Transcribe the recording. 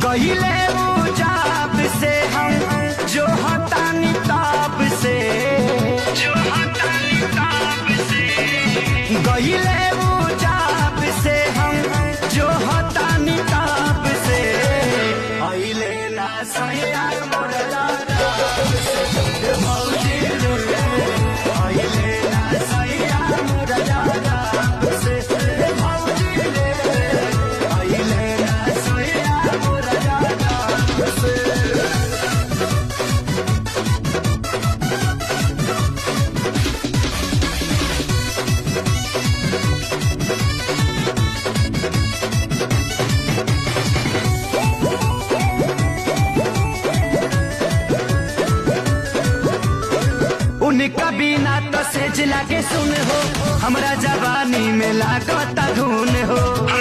गहिले उजाब से हम जो हतानी ताब से गहिले उजाब से हम जो हतानी ताब से आइले ना सैया मोरा मौजी आइले ना सैया मोरा से मौजी आइले ना सैया मोरा से। उनका बिना तो सेज लागे सुन हो, हमरा जवानी में लागता धुन हो।